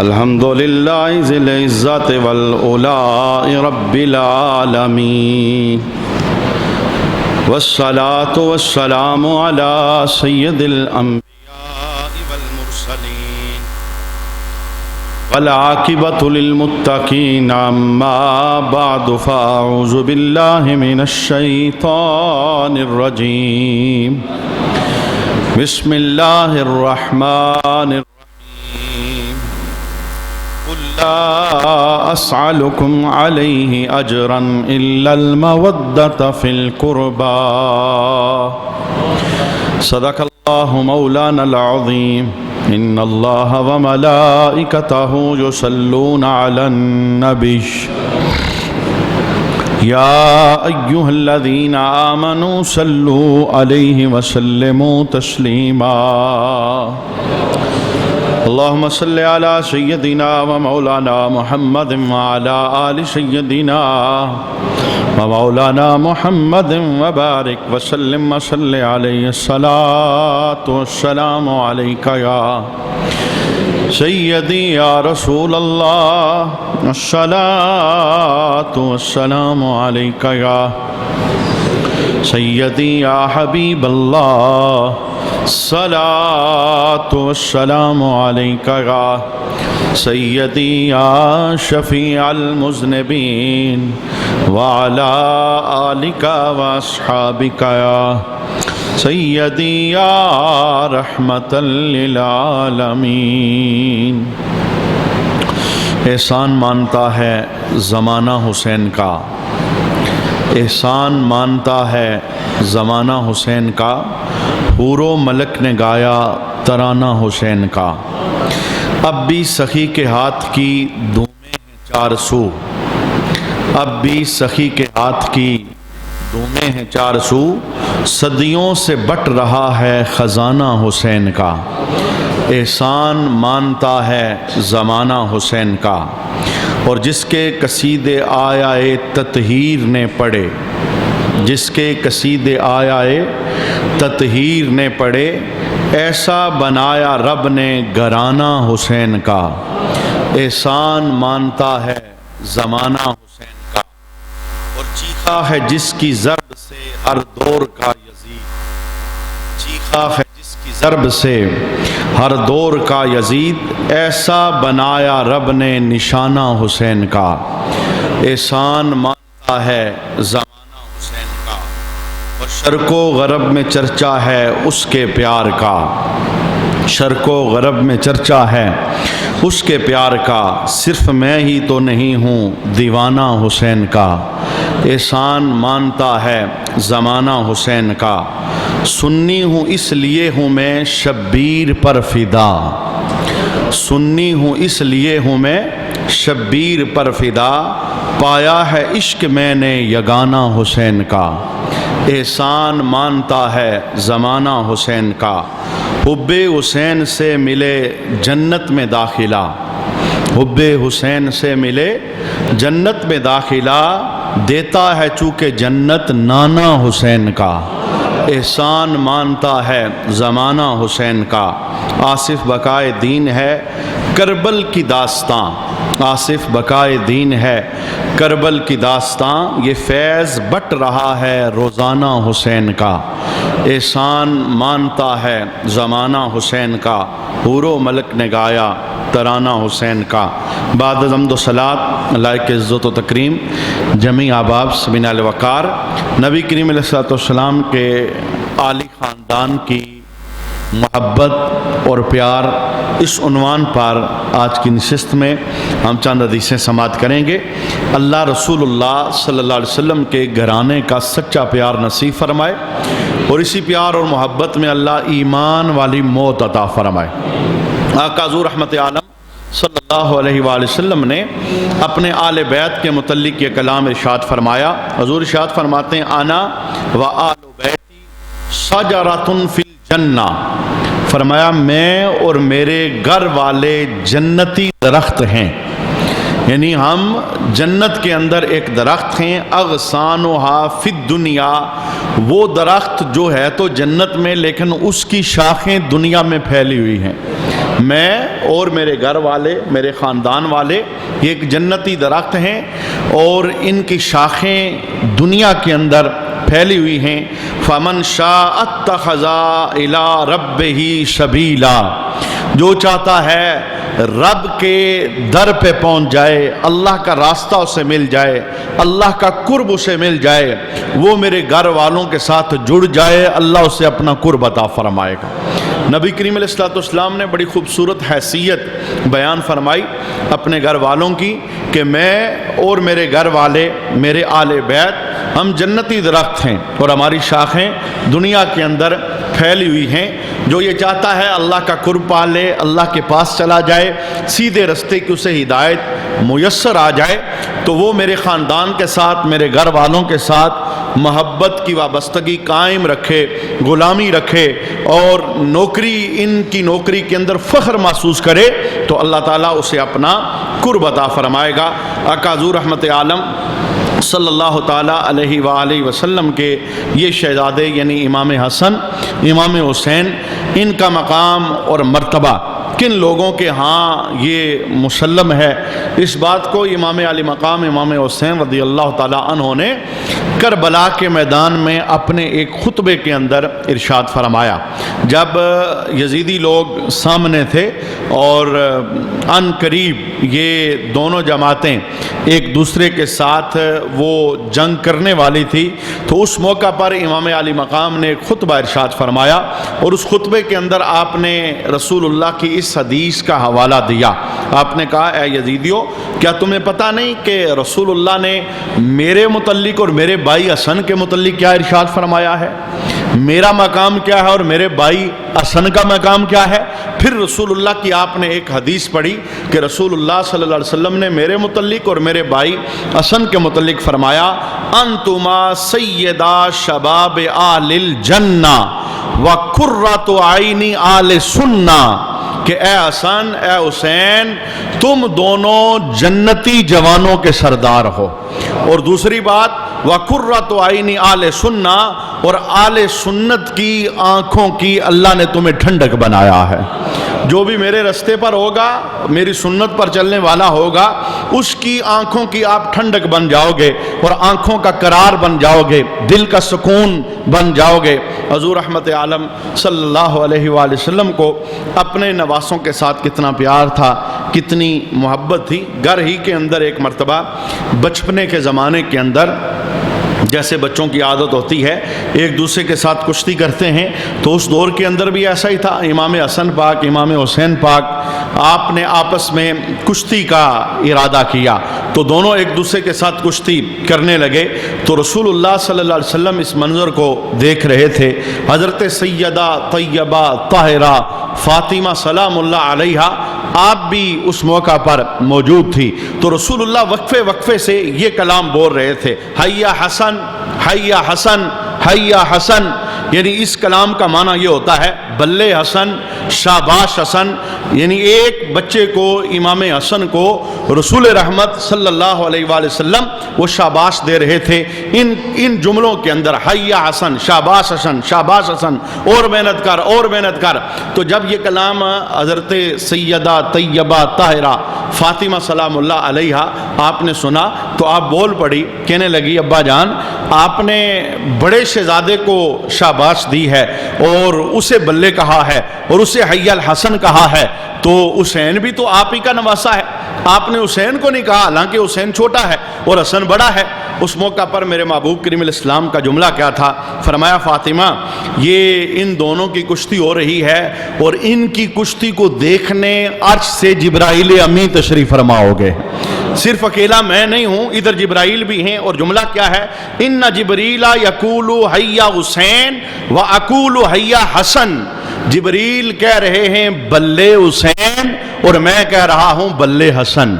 الحمد لله ذي العزة والعلاء رب العالمين والصلاة والسلام على سيد الأنبياء والمرسلين والعاقبة للمتقين أما بعد فأعوذ بالله من الشيطان الرجيم بسم الله الرحمن الرحيم قل لا أسألكم عليه أجرا إلا المودة في القربى صدق الله مولانا العظيم إن الله وملائكته يصلون على النبي يا أيها الذين آمنوا صلوا عليه وسلموا تسليما اللهم صل على سيدنا ومولانا محمد وعلى آل سيدنا ومولانا محمد وبارك وسلم وصل عليه الصلاة والسلام عليك يا سيدي يا رسول الله الصلاة والسلام عليك يا سيدي يا حبيب الله الصلاة والسلام عليك يا سيدي يا شفيع المذنبين وعلى آلك وأصحابك يا سیدی یا رحمت للعالمین۔ احسان مانتا ہے زمانہ حسین کا، احسان مانتا ہے زمانہ حسین کا، حور و ملک نے گایا ترانہ حسین کا۔ اب بھی سخی کے ہاتھ کی دھومیں ہیں چار سو، اب بھی سخی کے ہاتھ کی دھومیں ہیں چار سو، صدیوں سے بٹ رہا ہے خزانہ حسین کا۔ احسان مانتا ہے زمانہ حسین کا، اور جس کے قصیدے آیائے تطہیر نے پڑھے، جس کے قصیدے آیائے تطہیر نے پڑھے، ایسا بنایا رب نے گھرانہ حسین کا۔ احسان مانتا ہے زمانہ حسین کا، اور چیخا ہے جس کی ضرب سے ہر دور کا یزید، چیخا ہے جس کی ضرب سے ہر دور کا یزید، ایسا بنایا رب نے نشانہ حسین کا۔ احسان مانتا ہے زمانہ حسین کا، اور شرق و غرب میں چرچا ہے اس کے پیار کا، شرق و غرب میں چرچا ہے اس کے پیار کا، صرف میں ہی تو نہیں ہوں دیوانہ حسین کا۔ احسان مانتا ہے زمانہ حسین کا، سنی ہوں اس لیے ہوں میں شبیر پر فدا، سنی ہوں اس لیے ہوں میں شبیر پر فدا، پایا ہے عشق میں نے یگانہ حسین کا۔ احسان مانتا ہے زمانہ حسین کا، حب حسین سے ملے جنت میں داخلہ، حب حسین سے ملے جنت میں داخلہ، دیتا ہے چونکہ جنت نانا حسین کا۔ احسان مانتا ہے زمانہ حسین کا، آصف بقائے دین ہے کربل کی داستاں، آصف بقائے دین ہے کربل کی داستاں، یہ فیض بٹ رہا ہے روزانہ حسین کا۔ احسان مانتا ہے زمانہ حسین کا، حور و ملک نے گایا ترانہ حسین کا۔ بعد حمد و صلات لائق عزت و تکریم جمی احباب سبین الوقار، نبی کریم علیہ السلام کے عالی خاندان کی محبت اور پیار، اس عنوان پر آج کی نشست میں ہم چند حدیثیں سماعت کریں گے۔ اللہ رسول اللہ صلی اللہ علیہ وسلم کے گھرانے کا سچا پیار نصیب فرمائے، اور اسی پیار اور محبت میں اللہ ایمان والی موت عطا فرمائے۔ آقا حضور رحمت عالم صلی اللہ علیہ وآلہ وسلم نے اپنے آل بیت کے متعلق یہ کلام ارشاد فرمایا۔ حضور ارشاد فرماتے ہیں انا و آل بیتی شجرۃ فی الجنہ، فرمایا میں اور میرے گھر والے جنتی درخت ہیں۔ یعنی ہم جنت کے اندر ایک درخت ہیں، اغصانھا فی الدنیا، وہ درخت جو ہے تو جنت میں، لیکن اس کی شاخیں دنیا میں پھیلی ہوئی ہیں۔ میں اور میرے گھر والے، میرے خاندان والے، یہ ایک جنتی درخت ہیں اور ان کی شاخیں دنیا کے اندر پھیلی ہوئی ہیں۔ فمن شاء اتخذ الی ربہ سبیلا، جو چاہتا ہے رب کے در پہ پہنچ جائے، اللہ کا راستہ اسے مل جائے، اللہ کا قرب اسے مل جائے، وہ میرے گھر والوں کے ساتھ جڑ جائے، اللہ اسے اپنا قرب عطا فرمائے گا۔ نبی کریم علیہ الصلوۃ والسلام نے بڑی خوبصورت حیثیت بیان فرمائی اپنے گھر والوں کی کہ میں اور میرے گھر والے، میرے آل بیت، ہم جنتی درخت ہیں اور ہماری شاخیں دنیا کے اندر پھیلی ہوئی ہیں۔ جو یہ چاہتا ہے اللہ کا قرب پا لے، اللہ کے پاس چلا جائے، سیدھے رستے کی اسے ہدایت میسر آ جائے، تو وہ میرے خاندان کے ساتھ، میرے گھر والوں کے ساتھ محبت کی وابستگی قائم رکھے، غلامی رکھے اور نوکری، ان کی نوکری کے اندر فخر محسوس کرے، تو اللہ تعالیٰ اسے اپنا قرب عطا فرمائے گا۔ آقا حضور رحمت عالم صلی اللہ تعالیٰ علیہ وآلہ وسلم کے یہ شہزادے یعنی امام حسن، امام حسین، ان کا مقام اور مرتبہ کن لوگوں کے ہاں یہ مسلم ہے، اس بات کو امام علی مقام امام حسین رضی اللہ تعالیٰ عنہ نے کربلا کے میدان میں اپنے ایک خطبے کے اندر ارشاد فرمایا۔ جب یزیدی لوگ سامنے تھے اور ان قریب یہ دونوں جماعتیں ایک دوسرے کے ساتھ وہ جنگ کرنے والی تھی، تو اس موقع پر امام علی مقام نے ایک خطبہ ارشاد فرمایا اور اس خطبے کے اندر آپ نے رسول اللہ کی اس حدیث کا حوالہ دیا۔ آپ نے کہا اے یزیدیو، کیا تمہیں پتہ نہیں کہ رسول اللہ نے میرے متعلق اور میرے بھائی حسن کے متعلق کیا ارشاد فرمایا ہے؟ میرا مقام کیا ہے اور میرے بھائی حسن کا مقام کیا ہے؟ پھر رسول اللہ کی آپ نے ایک حدیث پڑھی کہ رسول اللہ صلی اللہ علیہ وسلم نے میرے متعلق اور میرے بھائی حسن کے متعلق فرمایا، انتما سیدا شباب آل الجنہ وقرۃ عین آل سنہ، کہ اے حسن، اے حسین، تم دونوں جنتی جوانوں کے سردار ہو۔ اور دوسری بات، وقرۃ عین آل سنہ، اور آل سنت کی آنکھوں کی اللہ نے تمہیں ٹھنڈک بنایا ہے۔ جو بھی میرے رستے پر ہوگا، میری سنت پر چلنے والا ہوگا، اس کی آنکھوں کی آپ ٹھنڈک بن جاؤ گے اور آنکھوں کا قرار بن جاؤ گے، دل کا سکون بن جاؤ گے۔ حضور رحمت عالم صلی اللہ علیہ وآلہ وسلم کو اپنے نواسوں کے ساتھ کتنا پیار تھا، کتنی محبت تھی۔ گھر ہی کے اندر ایک مرتبہ بچپنے کے زمانے کے اندر جیسے بچوں کی عادت ہوتی ہے ایک دوسرے کے ساتھ کشتی کرتے ہیں، تو اس دور کے اندر بھی ایسا ہی تھا۔ امام حسن پاک، امام حسین پاک، آپ نے آپس میں کشتی کا ارادہ کیا، تو دونوں ایک دوسرے کے ساتھ کشتی کرنے لگے۔ تو رسول اللہ صلی اللہ علیہ وسلم اس منظر کو دیکھ رہے تھے۔ حضرت سیدہ طیبہ طاہرہ فاطمہ سلام اللہ علیہا آپ بھی اس موقع پر موجود تھی، تو رسول اللہ وقفے وقفے سے یہ کلام بول رہے تھے، حیا حسن، حیا حسن، حیا حسن، یعنی اس کلام کا معنی یہ ہوتا ہے بلے حسن، شاباش حسن، یعنی ایک بچے کو، امام حسن کو رسول رحمت صلی اللہ علیہ وآلہ وسلم وہ شاباش دے رہے تھے ان جملوں کے اندر، حیا حسن، شاباش حسن، شاباش حسن، اور محنت کر، اور محنت کر۔ تو جب یہ کلام حضرت سیدہ طیبہ طاہرہ فاطمہ سلام اللہ علیہا آپ نے سنا تو آپ بول پڑی، کہنے لگی ابا جان، آپ نے بڑے شہزادے کو شاباش دی ہے اور اسے بلے کہا ہے اور اسے حی الحسن کہا ہے، تو حسین بھی تو آپ ہی کا نواسا ہے، آپ نے حسین کو نہیں کہا، حالانکہ حسین چھوٹا ہے اور حسن بڑا ہے۔ اس موقع پر میرے محبوب کریم علیہ السلام کا جملہ کیا تھا؟ فرمایا فاطمہ، یہ ان دونوں کی کشتی ہو رہی ہے اور ان کی کشتی کو دیکھنے عرش سے جبرائیل امی تشریف فرما ہوگے، صرف اکیلا میں نہیں ہوں، ادھر جبرائیل بھی ہیں۔ اور جملہ کیا ہے؟ ان جبریل یقول حیا حسین و اقول حیا حسن، جبریل کہہ رہے ہیں بلے حسین اور میں کہہ رہا ہوں بلے حسن،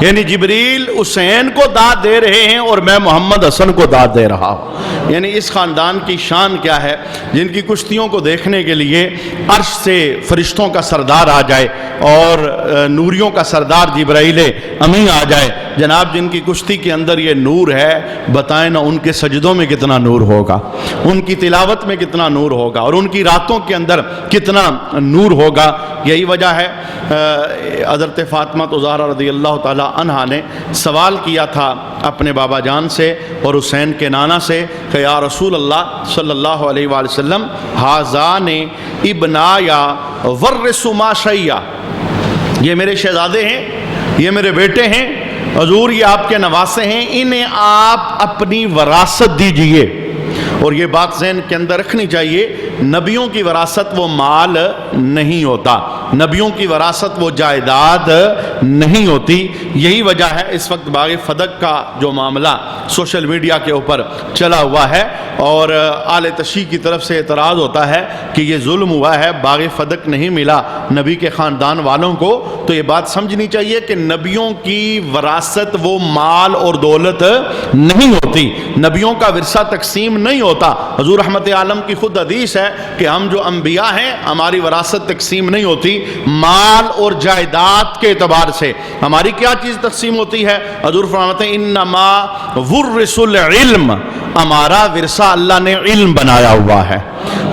یعنی جبریل حسین کو داد دے رہے ہیں اور میں محمد حسن کو داد دے رہا ہوں۔ یعنی اس خاندان کی شان کیا ہے جن کی کشتیوں کو دیکھنے کے لیے عرش سے فرشتوں کا سردار آ جائے اور نوریوں کا سردار جبرائیل امین آ جائے. جناب جن کی کشتی کے اندر یہ نور ہے، بتائیں نا ان کے سجدوں میں کتنا نور ہوگا، ان کی تلاوت میں کتنا نور ہوگا، اور ان کی راتوں کے اندر کتنا نور ہوگا. یہی وجہ ہے حضرت فاطمہ زہرا رضی اللہ تعالی عنہا نے سوال کیا تھا اپنے بابا جان سے اور حسین کے نانا سے کہ یا رسول اللہ صلی اللہ علیہ وآلہ وسلم، ہذان ابنایا ورث ما شیّا، یہ میرے شہزادے ہیں، یہ میرے بیٹے ہیں، حضور یہ آپ کے نواسے ہیں، انہیں آپ اپنی وراثت دیجئے. اور یہ بات ذہن کے اندر رکھنی چاہیے، نبیوں کی وراثت وہ مال نہیں ہوتا، نبیوں کی وراثت وہ جائیداد نہیں ہوتی. یہی وجہ ہے اس وقت باغ فدق کا جو معاملہ سوشل میڈیا کے اوپر چلا ہوا ہے اور آل تشیع کی طرف سے اعتراض ہوتا ہے کہ یہ ظلم ہوا ہے، باغ فدق نہیں ملا نبی کے خاندان والوں کو. تو یہ بات سمجھنی چاہیے کہ نبیوں کی وراثت وہ مال اور دولت نہیں ہوتی، نبیوں کا ورثہ تقسیم نہیں ہوتا. حضور رحمت عالم کی خود حدیث ہے کہ ہم جو انبیاء ہیں ہماری وراثت تقسیم نہیں ہوتی، مال اور جائیداد کے اعتبار سے ہماری کیا چیز تقسیم ہوتی ہے. حضور فرماتے ہیں انما ورث العلم، ہمارا ورثہ اللہ نے علم بنایا ہوا ہے،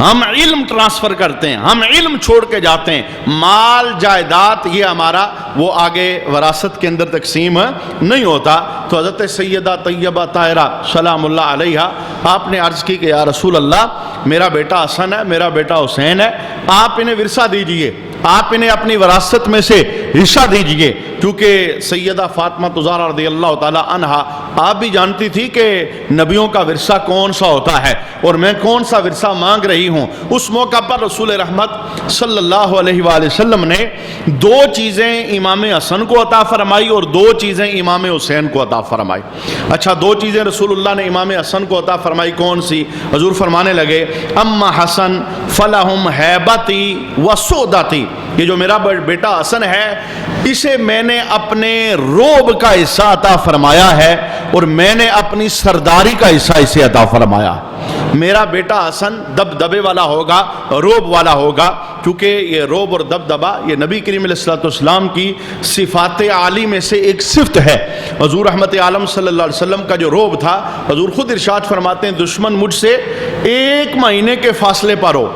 ہم علم ٹرانسفر کرتے ہیں، ہم علم چھوڑ کے جاتے ہیں. مال جائیداد یہ ہمارا وہ آگے وراثت کے اندر تقسیم نہیں ہوتا. تو حضرت سیدہ طیبہ طاہرہ سلام اللہ علیہا آپ نے عرض کی کہ یا رسول اللہ میرا بیٹا حسن ہے، میرا بیٹا حسین ہے، آپ انہیں ورثہ دیجئے، آپ انہیں اپنی وراثت میں سے حصہ دیجئے. کیونکہ سیدہ فاطمہ زہرا رضی اللہ تعالی عنہا آپ بھی جانتی تھی کہ نبیوں کا ورثہ کون سا ہوتا ہے اور میں کون سا ورثہ مانگ رہی ہوں. اس موقع پر رسول رحمت صلی اللہ علیہ وآلہ وسلم نے دو چیزیں امام حسن کو عطا فرمائی اور دو چیزیں امام حسین کو عطا فرمائی. اچھا، دو چیزیں رسول اللہ نے امام حسن کو عطا فرمائی، کون سی؟ حضور فرمانے لگے اما حسن فلہم ہیبتی وسودتی، یہ جو میرا بیٹا حسن ہے اسے میں نے اپنے روب کا حصہ عطا فرمایا ہے اور میں نے اپنی سرداری کا حصہ اسے عطا فرمایا. میرا بیٹا حسن دبدبے والا ہوگا، روب والا ہوگا، کیونکہ یہ روب اور دبدبا یہ نبی کریم علیہ الصلوۃ والسلام کی صفات عالی میں سے ایک صفت ہے. حضور رحمت عالم صلی اللہ علیہ وسلم کا جو روب تھا، حضور خود ارشاد فرماتے ہیں دشمن مجھ سے 1 مہینے کے فاصلے پر ہو،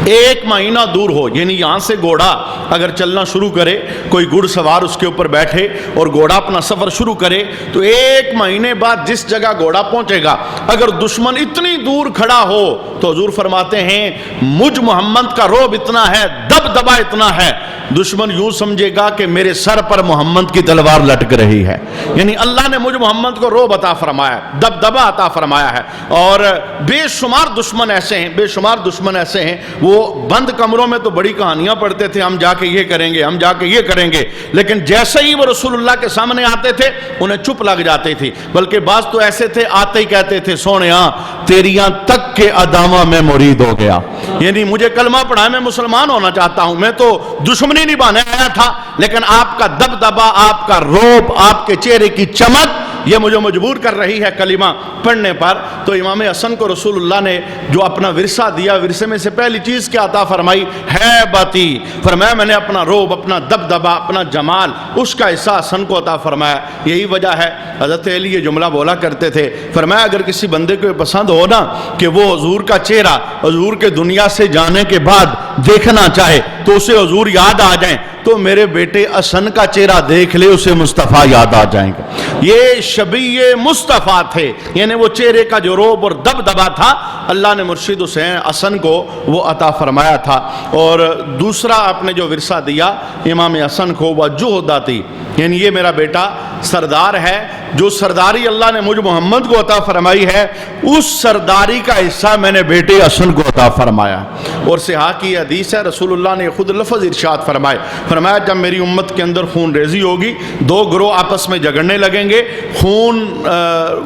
1 مہینہ دور ہو، یعنی یہاں سے گھوڑا اگر چلنا شروع کرے، کوئی گھڑ سوار اس کے اوپر بیٹھے اور گھوڑا اپنا سفر شروع کرے تو 1 مہینے بعد جس جگہ گھوڑا پہنچے گا اگر دشمن اتنی دور کھڑا ہو تو حضور فرماتے ہیں مجھ محمد کا روب اتنا ہے، دبدبا اتنا ہے، دشمن یوں سمجھے گا کہ میرے سر پر محمد کی تلوار لٹک رہی ہے. یعنی اللہ نے مجھ محمد کو روب عطا فرمایا ہے، دبدبا عطا فرمایا ہے. اور بے شمار دشمن ایسے ہیں، بے شمار دشمن ایسے ہیں، وہ بند کمروں میں تو بڑی کہانیاں پڑھتے تھے، ہم جا کے یہ کریں گے، ہم جا کے یہ کریں گے، لیکن جیسے ہی وہ رسول اللہ کے سامنے آتے تھے انہیں چپ لگ جاتی تھی. بلکہ بعض تو ایسے تھے آتے ہی کہتے تھے سونیاں تیریاں تک کے ادامہ میں مرید ہو گیا، یعنی مجھے کلمہ پڑھا، میں مسلمان ہونا چاہتا ہوں، میں تو دشمنی نبھانے آیا تھا، لیکن آپ کا دبدبا، آپ کا روب، آپ کے چہرے کی چمک یہ مجھے مجبور کر رہی ہے کلمہ پڑھنے پر. تو امام حسن کو رسول اللہ نے جو اپنا ورثہ دیا، ورثے میں سے پہلی چیز کیا عطا فرمائی؟ ہیبتی، فرمایا میں نے اپنا روب، اپنا دبدبا، اپنا جمال اس کا حصہ حسن کو عطا فرمایا. یہی وجہ ہے حضرت علی یہ جملہ بولا کرتے تھے، فرمایا اگر کسی بندے کو پسند ہو نا کہ وہ حضور کا چہرہ حضور کے دنیا سے جانے کے بعد دیکھنا چاہے تو اسے حضور یاد آ جائیں تو میرے بیٹے حسن کا چہرہ دیکھ لے اسے مصطفیٰ یاد آ جائیں گے. یہ شبیہ مصطفیٰ تھے، یعنی وہ چہرے کا جو روب اور دبدبا تھا اللہ نے مرشد حسین حسن کو وہ عطا فرمایا تھا. اور دوسرا آپ نے جو ورثہ دیا امام حسن کو وہ جہداتی، یعنی یہ میرا بیٹا سردار ہے، جو سرداری اللہ نے مجھ محمد کو عطا فرمائی ہے اس سرداری کا حصہ میں نے بیٹے حسن کو عطا فرمایا. اور صحاح کی حدیث ہے، رسول اللہ نے خود لفظ ارشاد فرمایا جب میری امت کے اندر خون ریزی ہوگی، 2 گروہ آپس میں جھگڑنے لگیں گے، خون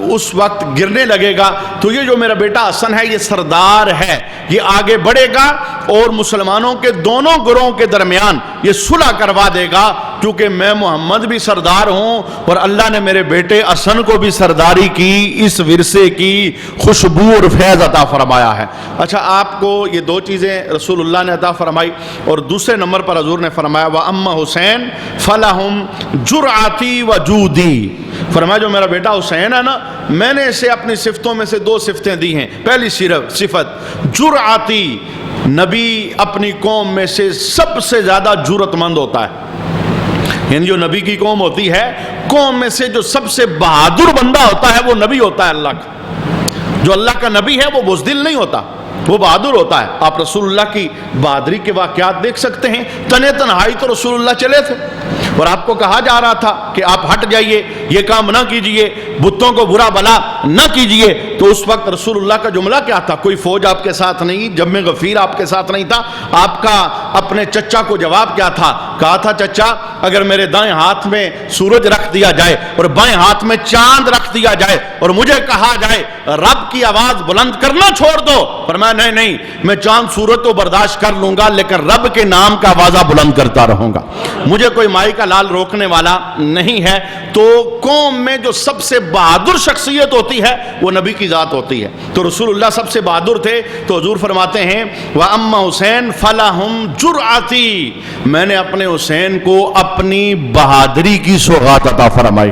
اس وقت گرنے لگے گا، تو یہ جو میرا بیٹا حسن ہے یہ سردار ہے، یہ آگے بڑھے گا اور مسلمانوں کے دونوں گروہوں کے درمیان یہ صلح کروا دے گا چونکہ میں محمد بھی سردار ہوں اور اللہ نے میرے بیٹے حسن کو بھی سرداری کی اس ورثے کی خوشبو اور فیض عطا فرمایا ہے۔ اچھا، آپ کو یہ دو چیزیں رسول اللہ نے عطا فرمائی، اور دوسرے نمبر پر حضور نے فرمایا وَأَمَّا حسین فَلَهُمْ جُرْعَتِي وَجُودِي، فرمایا جو میرا بیٹا حسین ہے نا، میں نے اسے اپنی صفتوں میں سے دو صفتیں دی ہیں۔ پہلی صفت جرعتی، نبی اپنی قوم میں سے سب سے زیادہ جرأت مند ہوتا ہے، یعنی جو نبی کی قوم ہوتی ہے، قوم میں سے جو سب سے بہادر بندہ ہوتا ہے وہ نبی ہوتا ہے اللہ کا۔ جو اللہ کا نبی ہے وہ بزدل نہیں ہوتا، وہ بہادر ہوتا ہے۔ آپ رسول اللہ کی بہادری کے واقعات دیکھ سکتے ہیں، تنہائی تنہائی تو رسول اللہ چلے تھے، اور آپ کو کہا جا رہا تھا کہ آپ ہٹ جائیے، یہ کام نہ کیجئے، بتوں کو برا بلا نہ کیجئے، تو اس وقت رسول اللہ کا جملہ کیا تھا؟ کوئی فوج آپ کے ساتھ نہیں، جب میں غفیر آپ کے ساتھ نہیں تھا۔ آپ کا اپنے چچا کو جواب کیا تھا؟ کہا تھا چچا اگر میرے دائیں ہاتھ میں سورج رکھ دیا جائے اور بائیں ہاتھ میں چاند رکھ دیا جائے اور مجھے کہا جائے رب کی آواز بلند کرنا چھوڑ دو، فرمایا نہیں، میں چاند سورج تو برداشت کر لوں گا لیکن رب کے نام کا آوازہ بلند کرتا رہوں گا، مجھے کوئی مائی کا لال روکنے والا نہیں ہے۔ تو قوم میں جو سب سے بہادر شخصیت ہوتی ہے وہ نبی کی ذات ہوتی ہے، تو رسول اللہ سب سے بہادر تھے۔ تو حضور فرماتے ہیں وَأَمَّا حسین فَلَهُمْ جُرْعَتِي، میں نے اپنے حسین کو اپنی بہادری کی سوغات عطا فرمائی۔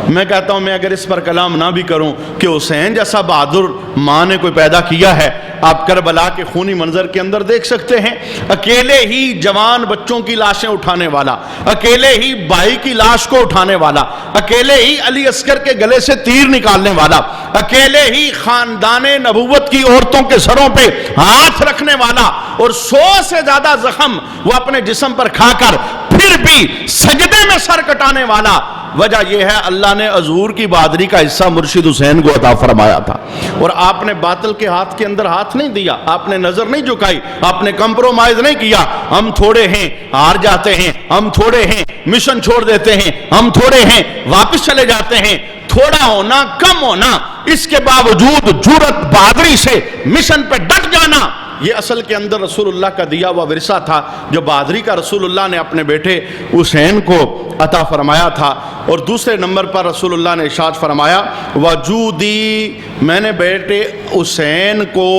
میں کہتا ہوں میں اگر اس پر کلام نہ بھی کروں کہ حسین جیسا بہادر ماں نے کوئی پیدا کیا ہے، آپ کربلا کے خونی منظر کے اندر دیکھ سکتے ہیں، اکیلے ہی جوان بچوں کی لاشیں اٹھانے والا، اکیلے ہی بھائی کی لاش کو اٹھانے والا، اکیلے ہی علی عسکر کے گلے سے تیر نکالنے والا، اکیلے ہی خاندان نبوت کی عورتوں کے سروں پہ ہاتھ رکھنے والا، اور 100 سے زیادہ زخم وہ اپنے جسم پر کھا کر پھر بھی سجدے میں سر کٹانے والا۔ وجہ یہ ہے اللہ نے حضور کی بہادری کا حصہ مرشد حسین کو عطا فرمایا تھا، اور آپ نے باطل کے ہاتھ کے اندر ہاتھ نہیں دیا، آپ نے نظر نہیں جھکائی، آپ نے کمپرومائز نہیں کیا۔ ہم تھوڑے ہیں ہار جاتے ہیں، ہم تھوڑے ہیں مشن چھوڑ دیتے ہیں، ہم تھوڑے ہیں واپس چلے جاتے ہیں۔ تھوڑا ہونا، کم ہونا، اس کے باوجود جرأت بہادری سے مشن پہ ڈٹ جانا، یہ اصل کے اندر رسول اللہ کا دیا ہوا ورثہ تھا، جو بہادری کا رسول اللہ نے اپنے بیٹے حسین کو عطا فرمایا تھا۔ اور دوسرے نمبر پر رسول اللہ نے ارشاد فرمایا وجودی، میں نے بیٹے حسین کو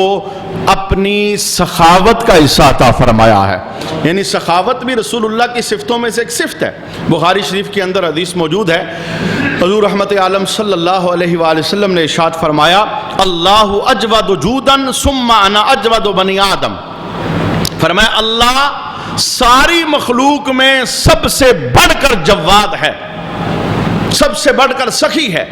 اپنی سخاوت کا حصہ عطا فرمایا ہے، یعنی سخاوت بھی رسول اللہ کی صفتوں میں سے ایک صفت ہے۔ بخاری شریف کے اندر حدیث موجود ہے، حضور رحمت عالم صلی اللہ علیہ وآلہ وسلم نے ارشاد فرمایا اللہ اجود جودن ثم انا اجود بنی آدم، فرمایا اللہ ساری مخلوق میں سب سے بڑھ کر جواد ہے، سب سے بڑھ کر سخی ہے،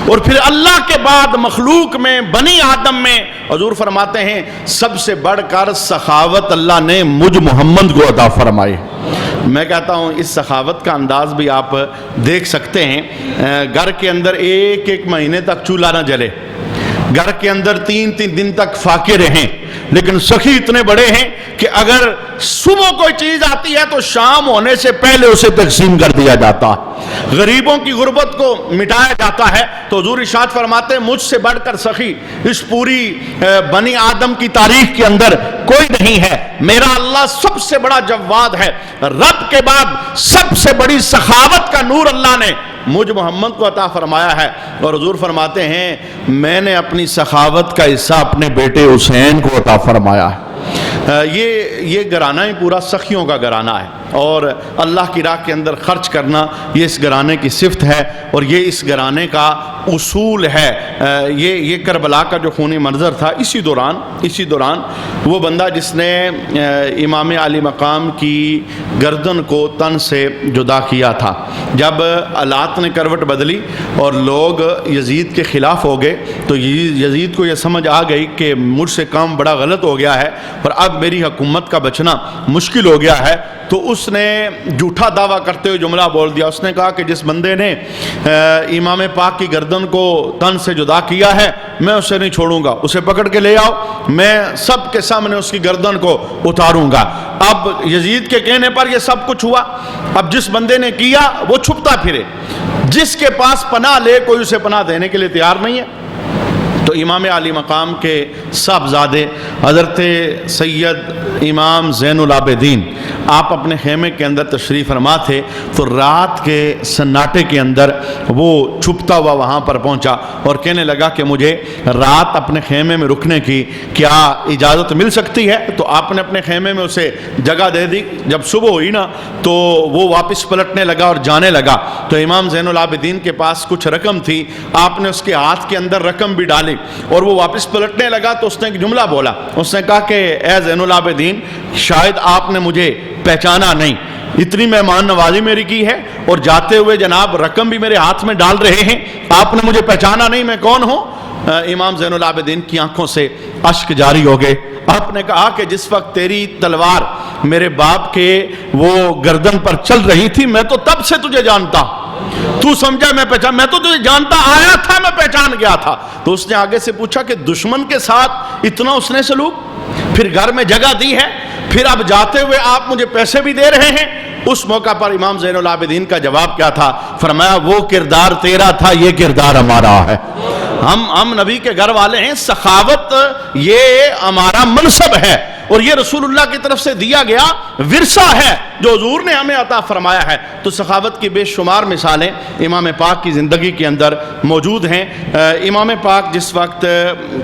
اور پھر اللہ کے بعد مخلوق میں بنی آدم میں حضور فرماتے ہیں سب سے بڑھ کر سخاوت اللہ نے مجھ محمد کو عطا فرمائی۔ میں کہتا ہوں اس سخاوت کا انداز بھی آپ دیکھ سکتے ہیں، گھر کے اندر ایک ایک مہینے تک چولہا نہ جلے، گھر کے اندر 3 دن تک فاقے رہیں، لیکن سخی اتنے بڑے ہیں کہ اگر صبح کوئی چیز آتی ہے تو شام ہونے سے پہلے اسے تقسیم کر دیا جاتا، غریبوں کی غربت کو مٹایا جاتا ہے۔ تو حضور ارشاد فرماتے ہیں مجھ سے بڑھ کر سخی اس پوری بنی آدم کی تاریخ کے اندر کوئی نہیں ہے، میرا اللہ سب سے بڑا جواد ہے، رب کے بعد سب سے بڑی سخاوت کا نور اللہ نے مجھ محمد کو عطا فرمایا ہے۔ اور حضور فرماتے ہیں میں نے اپنی سخاوت کا حصہ اپنے بیٹے حسین کو عطا فرمایا ہے۔ یہ گھرانہ ہی پورا سخیوں کا گھرانہ ہے، اور اللہ کی راہ کے اندر خرچ کرنا یہ اس گھرانے کی صفت ہے، اور یہ اس گھرانے کا اصول ہے۔ یہ کربلا کا جو خونی منظر تھا، اسی دوران وہ بندہ جس نے امام علی مقام کی گردن کو تن سے جدا کیا تھا، جب حالات نے کروٹ بدلی اور لوگ یزید کے خلاف ہو گئے تو یزید کو یہ سمجھ آ گئی کہ مجھ سے کام بڑا غلط ہو گیا ہے اور اب میری حکومت کا بچنا مشکل ہو گیا ہے، تو اس نے جھوٹا دعویٰ کرتے ہوئے جملہ بول دیا۔ اس نے کہا کہ جس بندے نے امام پاک کی گردن کو تن سے جدا کیا ہے میں اسے نہیں چھوڑوں گا، اسے پکڑ کے لے آؤ، میں سب کے سامنے اس کی گردن کو اتاروں گا۔ اب یزید کے کہنے پر یہ سب کچھ ہوا۔ اب جس بندے نے کیا وہ چھپتا پھرے، جس کے پاس پناہ لے کوئی اسے پناہ دینے کے لیے تیار نہیں ہے۔ تو امام علی مقام کے صاحبزادے حضرت سید امام زین العابدین آپ اپنے خیمے کے اندر تشریف فرما تھے، تو رات کے سناٹے کے اندر وہ چھپتا ہوا وہاں پر پہنچا اور کہنے لگا کہ مجھے رات اپنے خیمے میں رکنے کی کیا اجازت مل سکتی ہے؟ تو آپ نے اپنے خیمے میں اسے جگہ دے دی۔ جب صبح ہوئی نا تو وہ واپس پلٹنے لگا اور جانے لگا، تو امام زین العابدین کے پاس کچھ رقم تھی، آپ نے اس کے ہاتھ کے اندر رقم بھی ڈالی اور وہ واپس پلٹنے لگا تو اس نے ایک جملہ بولا، اس نے کہا کہ اے زین العابدین، شاید آپ نے مجھے پہچانا نہیں، اتنی مہمان نوازی میری کی ہے اور جاتے ہوئے جناب رقم بھی میرے ہاتھ میں ڈال رہے ہیں، آپ نے مجھے پہچانا نہیں، میں کون ہوں؟ امام زین العابدین کی آنکھوں سے اشک جاری ہو گئے۔ آپ نے کہا کہ جس وقت تیری تلوار میرے باپ کے وہ گردن پر چل رہی تھی، میں تو تب سے تجھے جانتا، تو سمجھا میں پہچان، میں تو تجھے جانتا آیا تھا، میں پہچان گیا تھا۔ تو اس نے آگے سے پوچھا کہ دشمن کے ساتھ اتنا اس نے سلوک، پھر گھر میں جگہ دی ہے، پھر اب جاتے ہوئے آپ مجھے پیسے بھی دے رہے ہیں۔ اس موقع پر امام زین العابدین کا جواب کیا تھا؟ فرمایا وہ کردار تیرا تھا، یہ کردار ہمارا ہے، ہم نبی کے گھر والے ہیں، سخاوت یہ ہمارا منصب ہے اور یہ رسول اللہ کی طرف سے دیا گیا ورثہ ہے جو حضور نے ہمیں عطا فرمایا ہے۔ تو سخاوت کی بے شمار مثالیں امام پاک کی زندگی کے اندر موجود ہیں۔ امام پاک جس وقت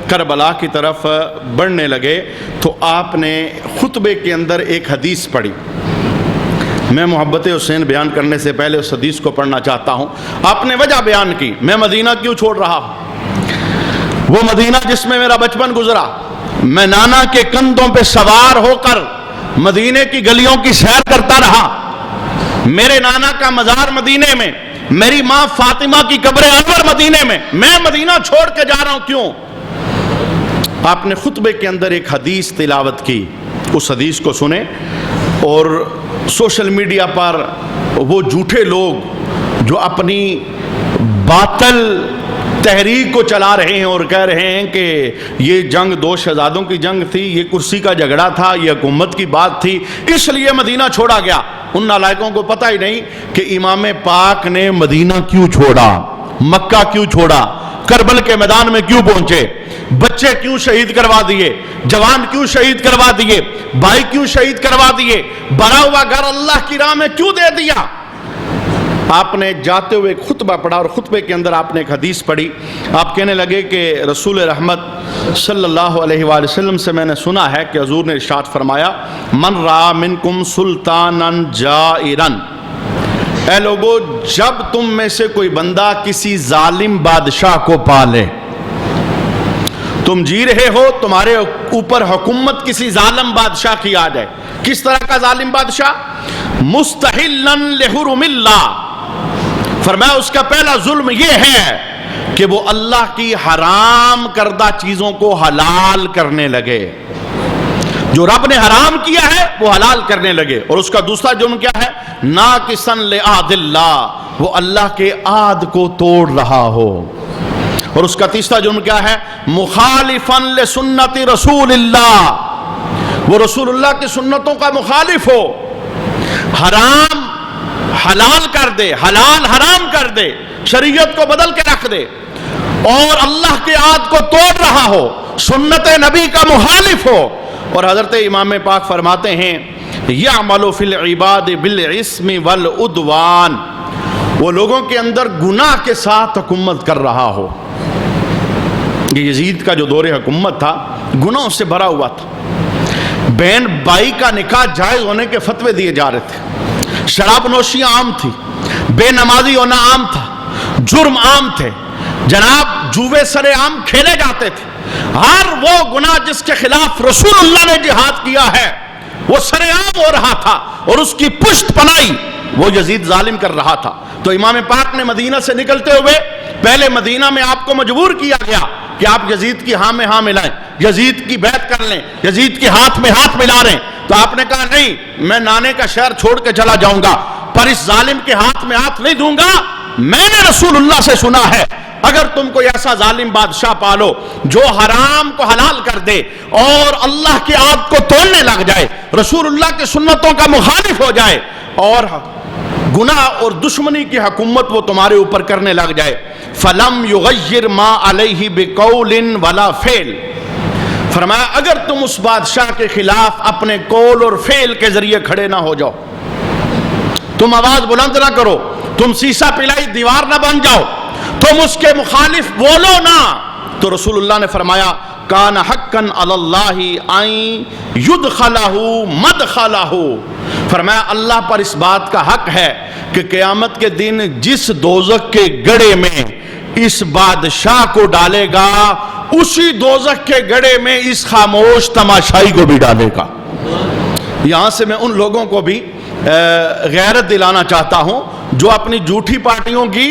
کربلا کی طرف بڑھنے لگے تو آپ نے خطبے کے اندر ایک حدیث پڑھی۔ میں محبت حسین بیان کرنے سے پہلے اس حدیث کو پڑھنا چاہتا ہوں۔ آپ نے وجہ بیان کی، میں مدینہ کیوں چھوڑ رہا ہوں، وہ مدینہ جس میں میرا بچپن گزرا، میں نانا کے کندھوں پہ سوار ہو کر مدینے کی گلیوں کی سیر کرتا رہا، میرے نانا کا مزار مدینے میں، میری ماں فاطمہ کی قبر انور مدینے میں مدینہ چھوڑ کے جا رہا ہوں، کیوں؟ آپ نے خطبے کے اندر ایک حدیث تلاوت کی، اس حدیث کو سنیں اور سوشل میڈیا پر وہ جھوٹے لوگ جو اپنی باطل تحریک کو چلا رہے ہیں اور کہہ رہے ہیں کہ یہ جنگ دو شہزادوں کی جنگ تھی، یہ کرسی کا جھگڑا تھا، یہ حکومت کی بات تھی، اس لیے مدینہ چھوڑا گیا، ان نالائقوں کو پتہ ہی نہیں کہ امام پاک نے مدینہ کیوں چھوڑا، مکہ کیوں چھوڑا، کربل کے میدان میں کیوں پہنچے، بچے کیوں شہید کروا دیے، جوان کیوں شہید کروا دیے، بھائی کیوں شہید کروا دیے، بنا ہوا گھر اللہ کی راہ میں کیوں دے دیا۔ آپ نے جاتے ہوئے ایک خطبہ پڑھا اور خطبے کے اندر آپ نے ایک حدیث پڑھی۔ آپ کہنے لگے کہ رسول رحمت صلی اللہ علیہ وآلہ وسلم سے میں نے سنا ہے کہ حضور نے ارشاد فرمایا، من رأى منکم سلطانا جائرا، اے لوگو جب تم میں سے کوئی بندہ کسی ظالم بادشاہ کو پالے، تم جی رہے ہو، تمہارے اوپر حکومت کسی ظالم بادشاہ کی آ جائے، کس طرح کا ظالم بادشاہ؟ مستحلا لحرم اللہ، فرمایا اس کا پہلا ظلم یہ ہے کہ وہ اللہ کی حرام کردہ چیزوں کو حلال کرنے لگے، جو رب نے حرام کیا ہے وہ حلال کرنے لگے، اور اس کا دوسرا جرم کیا ہے؟ ناقصا لعہد اللہ، وہ اللہ کے عہد کو توڑ رہا ہو، اور اس کا تیسرا جرم کیا ہے؟ مخالفا لسنت رسول اللہ، وہ رسول اللہ کی سنتوں کا مخالف ہو، حرام حلال کر دے، حلال حرام کر دے، شریعت کو بدل کے رکھ دے، اور اللہ کے عہد کو توڑ رہا ہو، سنت نبی کا مخالف ہو۔ اور حضرت امام پاک فرماتے ہیں یعمل فی العباد بالاسم والعدوان، وہ لوگوں کے اندر گناہ کے ساتھ حکومت کر رہا ہو۔ یہ یزید کا جو دور حکومت تھا گناہوں سے بھرا ہوا تھا، بہن بھائی کا نکاح جائز ہونے کے فتوے دیے جا رہے تھے، شراب نوشی عام تھی، بے نمازی ہونا عام تھا، جرم عام تھے، جناب جوے سرے عام کھیلے جاتے تھے، ہر وہ گناہ جس کے خلاف رسول اللہ نے جہاد کیا ہے وہ سرے عام ہو رہا تھا، اور اس کی پشت پنائی وہ یزید ظالم کر رہا تھا۔ تو امام پاک نے مدینہ سے نکلتے ہوئے پہلے مدینہ میں آپ کو مجبور کیا گیا کہ آپ یزید کی ہاں میں ہاں ملائیں، یزید کی بیعت کر لیں، یزید کے ہاتھ میں ہاتھ ملا رہے ہیں۔ تو آپ نے کہا نہیں، میں نانے کا شہر چھوڑ کے چلا جاؤں گا، پر اس ظالم کے ہاتھ میں ہاتھ نہیں دوں گا۔ میں نے رسول اللہ سے سنا ہے اگر تم کوئی ایسا ظالم بادشاہ پالو جو حرام کو حلال کر دے اور اللہ کے عہد کو توڑنے لگ جائے، رسول اللہ کی سنتوں کا مخالف ہو جائے، اور گناہ اور دشمنی کی حکومت وہ تمہارے اوپر کرنے لگ جائے. فَلَمْ يُغَيِّرْ مَا عَلَيْهِ بِقَوْلٍ وَلَا فِعْلٍ. فرمایا اگر تم اس بادشاہ کے خلاف اپنے قول اور فعل کے ذریعے کھڑے نہ ہو جاؤ, تم آواز بلند نہ کرو, تم سیسا پلائی دیوار نہ بن جاؤ, تم اس کے مخالف بولو نہ, تو رسول اللہ نے فرمایا کان حقاً علی اللہ ان یدخلہ مدخلہ. فرمایا اللہ پر اس بات کا حق ہے کہ قیامت کے دن جس دوزخ کے گڑھے میں اس بادشاہ کو ڈالے گا, اسی دوزخ کے گڑھے میں اس خاموش تماشائی کو بھی ڈالے گا. یہاں سے میں ان لوگوں کو بھی غیرت دلانا چاہتا ہوں جو اپنی جھوٹی پارٹیوں کی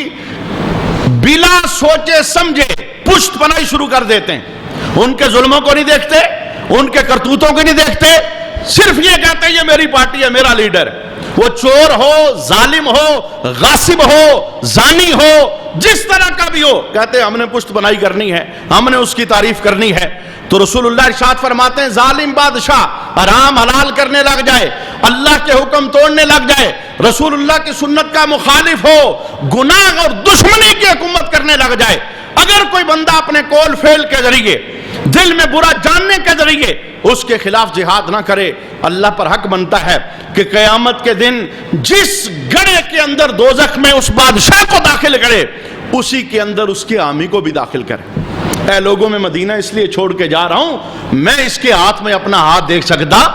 بلا سوچے سمجھے پشت پناہی شروع کر دیتے ہیں. ان کے ظلموں کو نہیں دیکھتے, ان کے کرتوتوں کو نہیں دیکھتے, صرف یہ کہتے ہیں یہ میری پارٹی ہے, میرا لیڈر. وہ چور ہو, ظالم ہو, غاصب ہو, زانی ہو, جس طرح کا بھی ہو, کہتے ہیں ہم نے پشت پناہی کرنی ہے, ہم نے اس کی تعریف کرنی ہے. تو رسول اللہ ارشاد فرماتے ہیں ظالم بادشاہ حرام حلال کرنے لگ جائے, اللہ کے حکم توڑنے لگ جائے, رسول اللہ کی سنت کا مخالف ہو, گناہ اور دشمنی کی حکومت کرنے لگ جائے, اگر کوئی بندہ اپنے قول فعل کے ذریعے دل میں برا جاننے کے ذریعے اس کے خلاف جہاد نہ کرے, اللہ پر حق بنتا ہے کہ قیامت کے دن جس گڑھے کے اندر دوزخ میں اس بادشاہ کو داخل کرے, اسی کے اندر اس کے عامی کو بھی داخل کرے. اے لوگوں, میں مدینہ اس لیے چھوڑ کے جا رہا ہوں, میں اس کے ہاتھ میں اپنا ہاتھ دیکھ سکتا,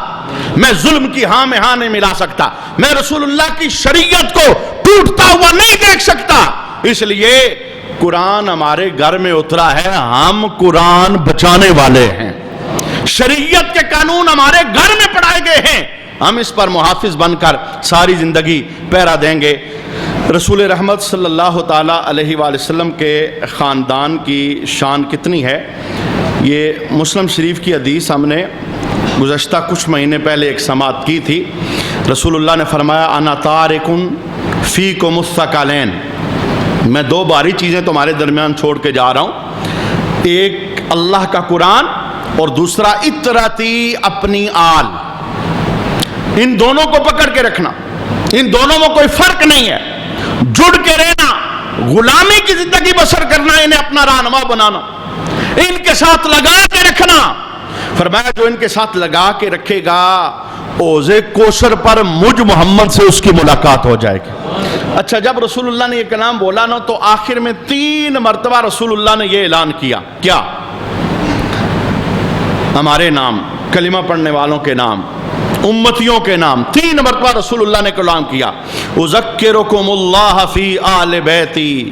میں ظلم کی ہاں میں ہاں نہیں ملا سکتا, میں رسول اللہ کی شریعت کو ٹوٹتا ہوا نہیں دیکھ سکتا. اس لیے قرآن ہمارے گھر میں اترا ہے, ہم قرآن بچانے والے ہیں, شریعت کے قانون ہمارے گھر میں پڑھائے گئے ہیں, ہم اس پر محافظ بن کر ساری زندگی پہرا دیں گے. رسول رحمت صلی اللہ تعالیٰ علیہ وآلہ وسلم کے خاندان کی شان کتنی ہے, یہ مسلم شریف کی حدیث ہم نے گزشتہ کچھ مہینے پہلے ایک سماعت کی تھی. رسول اللہ نے فرمایا انا تارکن فیکم الثقلین, میں دو باری چیزیں تمہارے درمیان چھوڑ کے جا رہا ہوں, ایک اللہ کا قرآن اور دوسرا اطراتی اپنی آل. ان دونوں کو پکڑ کے رکھنا, ان دونوں میں کوئی فرق نہیں ہے, جڑ کے رہنا, غلامی کی زندگی بسر کرنا, انہیں اپنا رہنما بنانا, ان کے ساتھ لگا کے رکھنا. فرمایا جو ان کے ساتھ لگا کے رکھے گا اوزے کوثر پر مجھ محمد سے اس کی ملاقات ہو جائے گی. اچھا, جب رسول اللہ نے یہ کلام بولا نا, تو آخر میں 3 مرتبہ رسول اللہ نے یہ اعلان کیا, کیا؟ ہمارے نام, کلمہ پڑھنے والوں کے نام, امتیوں کے نام, 3 مرتبہ رسول اللہ نے کلام کیا. اذکرکم اللہ فی آل بیتی,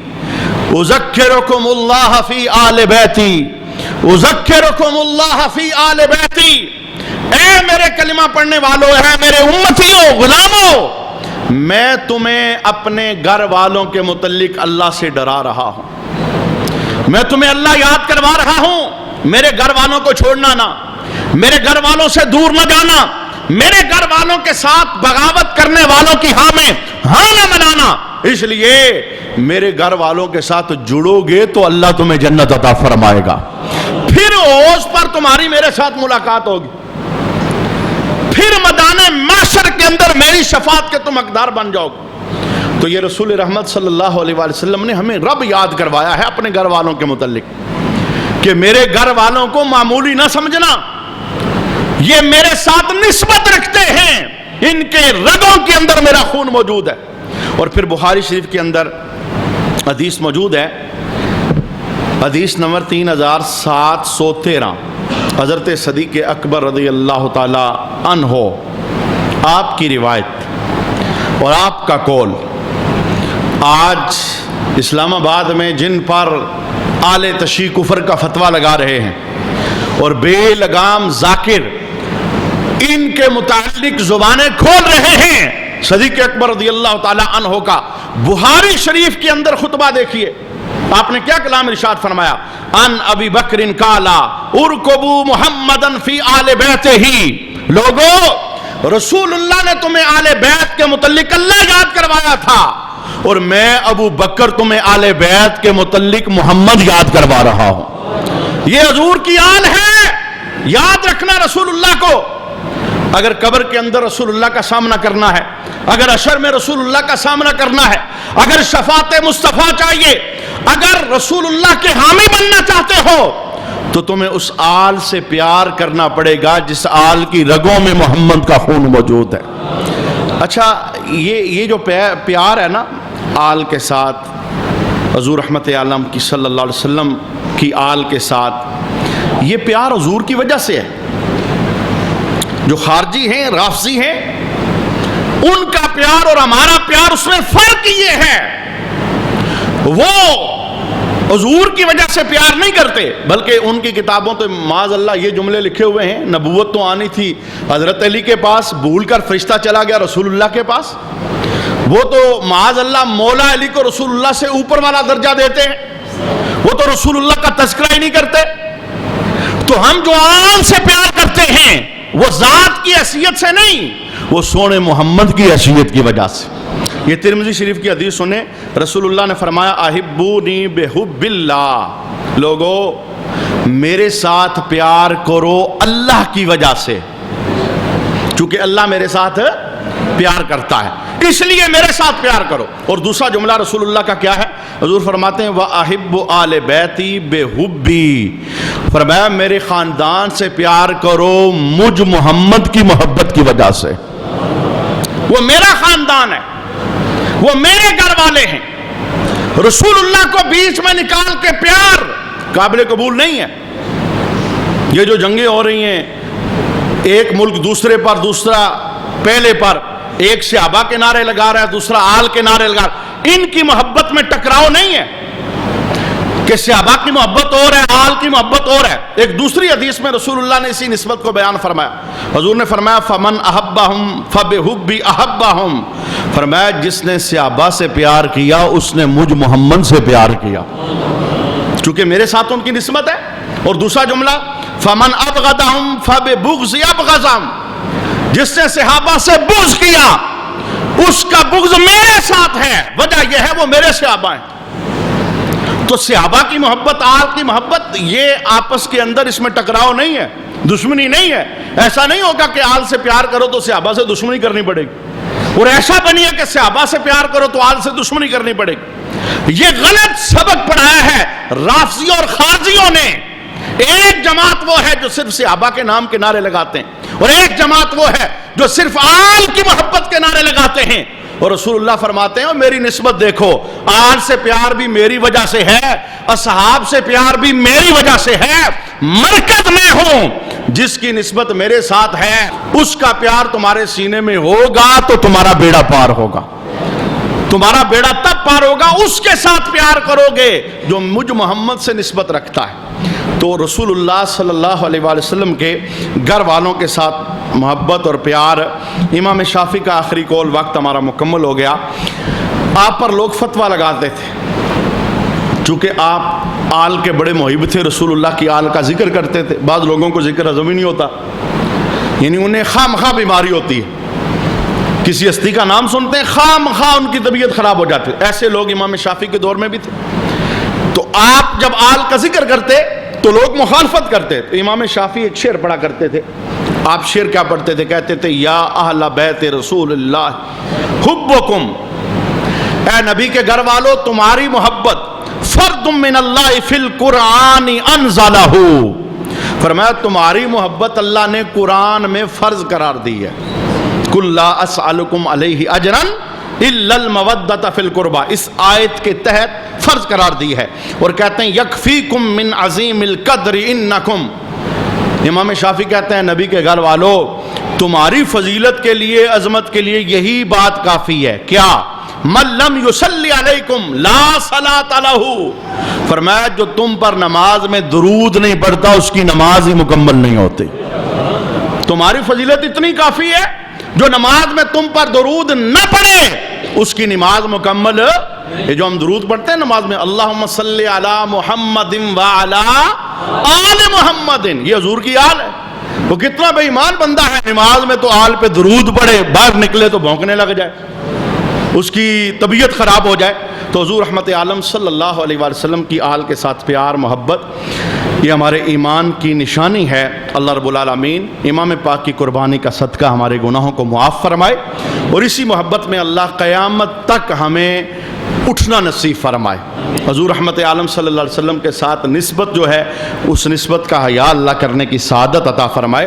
اذکرکم اللہ فی آل بیتی, اذکرکم اللہ فی آل بیتی. اے میرے کلمہ پڑھنے والوں, اے میرے امتیوں, غلاموں, میں تمہیں اپنے گھر والوں کے متعلق اللہ سے ڈرا رہا ہوں, میں تمہیں اللہ یاد کروا رہا ہوں. میرے گھر والوں کو چھوڑنا نہ, میرے گھر والوں سے دور نہ جانا, میرے گھر والوں کے ساتھ بغاوت کرنے والوں کی ہاں میں ہاں نہ منانا. اس لیے میرے گھر والوں کے ساتھ جڑو گے تو اللہ تمہیں جنت عطا فرمائے گا, پھر اوز پر تمہاری میرے ساتھ ملاقات ہوگی, پھر میدان محشر کے اندر میری شفاعت کے تم حقدار بن جاؤ گے. تو یہ رسول رحمت صلی اللہ علیہ وآلہ وسلم نے ہمیں رب یاد کروایا ہے اپنے گھر والوں کے متعلق, کہ میرے گھر والوں کو معمولی نہ سمجھنا, یہ میرے ساتھ نسبت رکھتے ہیں, ان کے رگوں کے اندر میرا خون موجود ہے. اور پھر بخاری شریف کے اندر حدیث موجود ہے, حدیث نمبر 3713, حضرت صدیق اکبر رضی اللہ تعالی عنہ آپ کی روایت اور آپ کا قول. آج اسلام آباد میں جن پر آل تشیع کفر کا فتویٰ لگا رہے ہیں اور بے لگام ذاکر ان کے متعلق زبانیں کھول رہے ہیں, صدیق اکبر رضی اللہ تعالی عنہ کا بخاری شریف کے اندر خطبہ دیکھیے, آپ نے کیا کلام ارشاد فرمایا, ان ابی بکر قالا ارکبوا محمدن فی آل بیتہ. لوگو, رسول اللہ نے تمہیں آل بیت کے متعلق اللہ یاد کروایا تھا, اور میں ابو بکر تمہیں آل بیت کے متعلق محمد یاد کروا رہا ہوں. یہ حضور کی آل ہے, یاد رکھنا رسول اللہ کو. اگر قبر کے اندر رسول اللہ کا سامنا کرنا ہے، اگر حشر میں رسول اللہ کا سامنا کرنا ہے، اگر شفاعت مصطفیٰ چاہیے، اگر رسول اللہ کے حامی بننا چاہتے ہو تو تمہیں اس آل سے پیار کرنا پڑے گا جس آل کی رگوں میں محمد کا خون موجود ہے۔ اچھا، یہ جو پیار ہے نا آل کے ساتھ، حضور رحمت عالم کی صلی اللہ علیہ وسلم کی آل کے ساتھ، یہ پیار حضور کی وجہ سے ہے۔ جو خارجی ہیں، رافضی ہیں، ان کا پیار اور ہمارا پیار، اس میں فرق یہ ہے، وہ حضور کی وجہ سے پیار نہیں کرتے، بلکہ ان کی کتابوں تو معاذ اللہ یہ جملے لکھے ہوئے ہیں، نبوت تو آنی تھی حضرت علی کے پاس، بھول کر فرشتہ چلا گیا رسول اللہ کے پاس، وہ تو معاذ اللہ مولا علی کو رسول اللہ سے اوپر والا درجہ دیتے ہیں، وہ تو رسول اللہ کا تذکرہ ہی نہیں کرتے۔ تو ہم جو عام سے پیار کرتے ہیں وہ ذات کی حیثیت سے نہیں، وہ سونے محمد کی حیثیت کی وجہ سے۔ یہ ترمذی شریف کی حدیث سنیں، رسول اللہ نے فرمایا احبونی بحب اللہ، لوگو میرے ساتھ پیار کرو اللہ کی وجہ سے، چونکہ اللہ میرے ساتھ پیار کرتا ہے، اس لیے میرے ساتھ پیار کرو۔ اور دوسرا جملہ رسول اللہ کا کیا ہے؟ حضور فرماتے ہیں وَأَحِبُّ آلِ بَيْتِي بِحُبِّي، فرمایا میرے خاندان سے پیار کرو مجھ محمد کی محبت کی وجہ سے۔ وہ میرا خاندان ہے، وہ میرے گھر والے ہیں، رسول اللہ کو بیچ میں نکال کے پیار قابل قبول نہیں ہے۔ یہ جو جنگیں ہو رہی ہیں، ایک ملک دوسرے پر، دوسرا پہلے پر، ایک صحابہ کے نعرے لگا رہا ہے، دوسرا آل کے نعرے لگا رہا ہے، ان کی محبت میں ٹکراؤ نہیں ہے کہ صحابہ کی محبت اور ہے، آل کی محبت اور ہے۔ ایک دوسری حدیث میں رسول اللہ نے اسی نسبت کو بیان فرمایا، حضور نے فرمایا فَمَنْ أَحَبَّهُمْ فَبِحُبِّي أَحَبَّهُمْ، فرمایا جس نے صحابہ سے پیار کیا اس نے مجھ محمد سے پیار کیا، چونکہ میرے ساتھ ان کی نسبت ہے۔ اور دوسرا جملہ فَمَنْ أَبْغَضَهُمْ فَبِبُغْضِ أَبْغَضَهُمْ، جس نے صحابہ سے بغض کیا اس کا بغض میرے ساتھ ہے، وجہ یہ ہے وہ میرے صحابہ ہیں۔ تو صحابہ کی محبت، آل کی محبت، یہ آپس کے اندر اس میں ٹکراؤ نہیں ہے، دشمنی نہیں ہے۔ ایسا نہیں ہوگا کہ آل سے پیار کرو تو صحابہ سے دشمنی کرنی پڑے گی، اور ایسا بنی ہے کہ صحابہ سے پیار کرو تو آل سے دشمنی کرنی پڑے گی۔ یہ غلط سبق پڑھایا ہے رافضیوں اور خارجیوں نے۔ ایک جماعت وہ ہے جو صرف صحابہ کے نام کے نعرے لگاتے ہیں، اور ایک جماعت وہ ہے جو صرف آل کی محبت کے نعرے لگاتے ہیں۔ اور رسول اللہ فرماتے ہیں میری نسبت دیکھو، آل سے پیار بھی میری وجہ سے ہے، اصحاب سے پیار بھی میری وجہ سے ہے، مرکز میں ہوں، جس کی نسبت میرے ساتھ ہے اس کا پیار تمہارے سینے میں ہوگا تو تمہارا بیڑا پار ہوگا، تمہارا بیڑا تب پار ہوگا اس کے ساتھ پیار کرو گے جو مجھ محمد سے نسبت رکھتا ہے۔ تو رسول اللہ صلی اللہ علیہ وآلہ وسلم کے گھر والوں کے ساتھ محبت اور پیار۔ امام شافعی کا آخری قول، وقت ہمارا مکمل ہو گیا، آپ پر لوگ فتویٰ لگاتے تھے، چونکہ آپ آل کے بڑے محب تھے، رسول اللہ کی آل کا ذکر کرتے تھے، بعض لوگوں کو ذکر ہضم ہی نہیں ہوتا، یعنی انہیں خواہ مخواہ بیماری ہوتی ہے، کسی ہستی کا نام سنتے ہیں خواہ مخواہ ان کی طبیعت خراب ہو جاتی ہے۔ ایسے لوگ امام شافعی کے دور میں بھی تھے۔ تو آپ جب آل کا ذکر کرتے تو لوگ مخالفت کرتے، تو امام شافعی ایک شعر پڑھا کرتے تھے۔ آپ شعر کیا پڑھتے تھے؟ کہتے تھے یا اہل بیت رسول اللہ حبکم، اے نبی کے گھر والو تمہاری محبت فرد من اللہ فی القرآن انزلہ، فرمایا تمہاری محبت اللہ نے قرآن میں فرض قرار دی ہے۔ قل لا اسألکم علیہ اجرا الا المودۃ فی القربى، اس آیت کے تحت فرض قرار دی ہے۔ اور کہتے ہیں یکفیکم من عظیم القدر انکم، امام شافعی کہتے ہیں نبی کے گھر والو تمہاری فضیلت کے لیے، عظمت کے لیے یہی بات کافی ہے، کیا من لم یصلی علیکم لا صلاۃ لہ، فرمایا جو تم پر نماز میں درود نہیں پڑھتا اس کی نماز ہی مکمل نہیں ہوتی۔ تمہاری فضیلت اتنی کافی ہے، جو نماز میں تم پر درود نہ پڑھے اس کی نماز مکمل۔ یہ جو ہم درود پڑھتے ہیں نماز میں، اللہم صلی علی محمد وعلی آل محمد، یہ حضور کی آل ہے۔ وہ کتنا بے ایمان بندہ ہے، نماز میں تو آل پہ درود پڑھے، باہر نکلے تو بھونکنے لگ جائے۔ اس کی طبیعت خراب ہو جائے تو حضور رحمت عالم صلی اللہ علیہ وآلہ وسلم کی آل کے ساتھ پیار محبت یہ ہمارے ایمان کی نشانی ہے۔ اللہ رب العالمین امام پاک کی قربانی کا صدقہ ہمارے گناہوں کو معاف فرمائے، اور اسی محبت میں اللہ قیامت تک ہمیں اٹھنا نصیب فرمائے۔ حضور رحمت عالم صلی اللہ علیہ وسلم کے ساتھ نسبت جو ہے، اس نسبت کا حیا اللہ کرنے کی سعادت عطا فرمائے۔